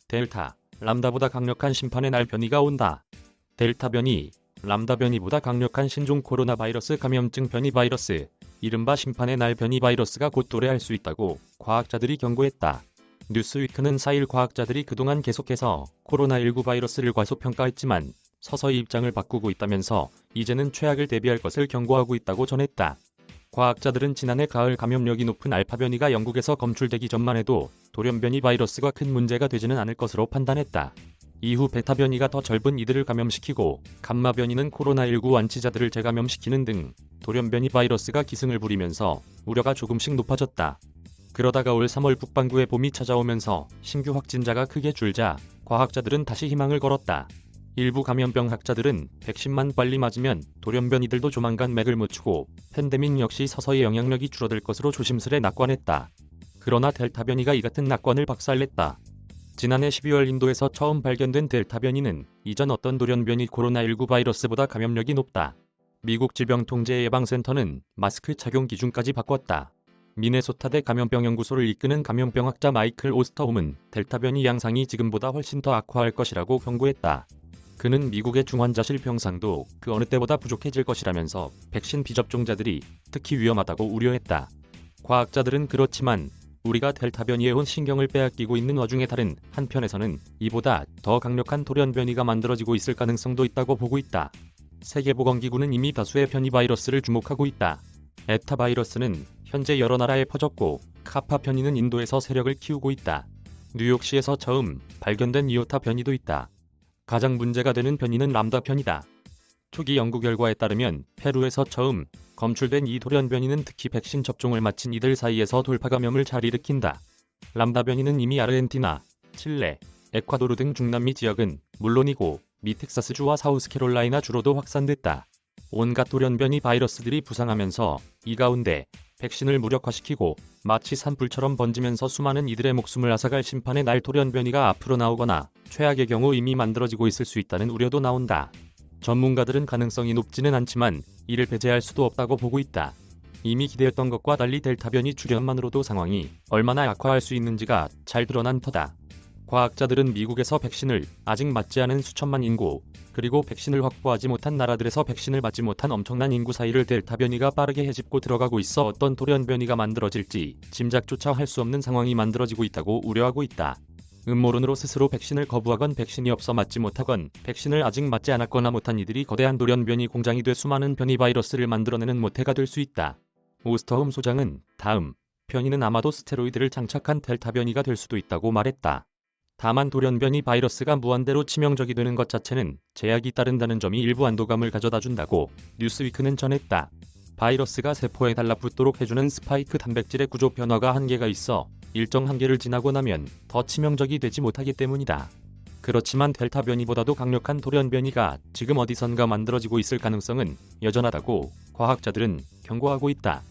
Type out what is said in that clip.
델타, 람다보다 강력한 심판의 날 변이가 온다. 델타 변이, 람다 변이보다 강력한 신종 코로나 바이러스 감염증 변이 바이러스, 이른바 심판의 날 변이 바이러스가 곧 도래할 수 있다고 과학자들이 경고했다. 뉴스위크는 4일 과학자들이 그동안 계속해서 코로나19 바이러스를 과소평가했지만 서서히 입장을 바꾸고 있다면서 이제는 최악을 대비할 것을 경고하고 있다고 전했다. 과학자들은 지난해 가을 감염력이 높은 알파 변이가 영국에서 검출되기 전만 해도 돌연 변이 바이러스가 큰 문제가 되지는 않을 것으로 판단했다. 이후 베타 변이가 더 젊은 이들을 감염시키고 감마 변이는 코로나19 완치자들을 재감염시키는 등 돌연 변이 바이러스가 기승을 부리면서 우려가 조금씩 높아졌다. 그러다가 올 3월 북반구에 봄이 찾아오면서 신규 확진자가 크게 줄자 과학자들은 다시 희망을 걸었다. 일부 감염병 학자들은 백신만 빨리 맞으면 돌연 변이들도 조만간 맥을 묻히고 팬데믹 역시 서서히 영향력이 줄어들 것으로 조심스레 낙관했다. 그러나 델타 변이가 이 같은 낙관을 박살냈다. 지난해 12월 인도에서 처음 발견된 델타 변이는 이전 어떤 돌연 변이 코로나19 바이러스보다 감염력이 높다. 미국 질병통제예방센터는 마스크 착용 기준까지 바꿨다. 미네소타대 감염병 연구소를 이끄는 감염병학자 마이클 오스터홈은 델타 변이 양상이 지금보다 훨씬 더 악화할 것이라고 경고했다. 그는 미국의 중환자실 병상도 그 어느 때보다 부족해질 것이라면서 백신 비접종자들이 특히 위험하다고 우려했다. 과학자들은 그렇지만 우리가 델타 변이에 온 신경을 빼앗기고 있는 와중에 다른 한편에서는 이보다 더 강력한 돌연 변이가 만들어지고 있을 가능성도 있다고 보고 있다. 세계보건기구는 이미 다수의 변이 바이러스를 주목하고 있다. 에타 바이러스는 현재 여러 나라에 퍼졌고 카파 변이는 인도에서 세력을 키우고 있다. 뉴욕시에서 처음 발견된 이오타 변이도 있다. 가장 문제가 되는 변이는 람다 변이다. 초기 연구 결과에 따르면 페루에서 처음 검출된 이 돌연 변이는 특히 백신 접종을 마친 이들 사이에서 돌파 감염을 잘 일으킨다. 람다 변이는 이미 아르헨티나, 칠레, 에콰도르 등 중남미 지역은 물론이고 미 텍사스주와 사우스캐롤라이나 주로도 확산됐다. 온갖 돌연 변이 바이러스들이 부상하면서 이 가운데 백신을 무력화시키고 마치 산불처럼 번지면서 수많은 이들의 목숨을 앗아갈 심판의 날 돌연 변이가 앞으로 나오거나 최악의 경우 이미 만들어지고 있을 수 있다는 우려도 나온다. 전문가들은 가능성이 높지는 않지만 이를 배제할 수도 없다고 보고 있다. 이미 기대했던 것과 달리 델타 변이 출현만으로도 상황이 얼마나 악화할 수 있는지가 잘 드러난 터다. 과학자들은 미국에서 백신을 아직 맞지 않은 수천만 인구, 그리고 백신을 확보하지 못한 나라들에서 백신을 맞지 못한 엄청난 인구 사이를 델타 변이가 빠르게 헤집고 들어가고 있어 어떤 돌연 변이가 만들어질지 짐작조차 할 수 없는 상황이 만들어지고 있다고 우려하고 있다. 음모론으로 스스로 백신을 거부하건 백신이 없어 맞지 못하건 백신을 아직 맞지 않았거나 못한 이들이 거대한 돌연 변이 공장이 돼 수많은 변이 바이러스를 만들어내는 모태가 될 수 있다. 오스터홈 소장은 다음 변이는 아마도 스테로이드를 장착한 델타 변이가 될 수도 있다고 말했다. 다만 돌연 변이 바이러스가 무한대로 치명적이 되는 것 자체는 제약이 따른다는 점이 일부 안도감을 가져다 준다고 뉴스위크는 전했다. 바이러스가 세포에 달라붙도록 해주는 스파이크 단백질의 구조 변화가 한계가 있어 일정 한계를 지나고 나면 더 치명적이 되지 못하기 때문이다. 그렇지만 델타 변이보다도 강력한 돌연 변이가 지금 어디선가 만들어지고 있을 가능성은 여전하다고 과학자들은 경고하고 있다.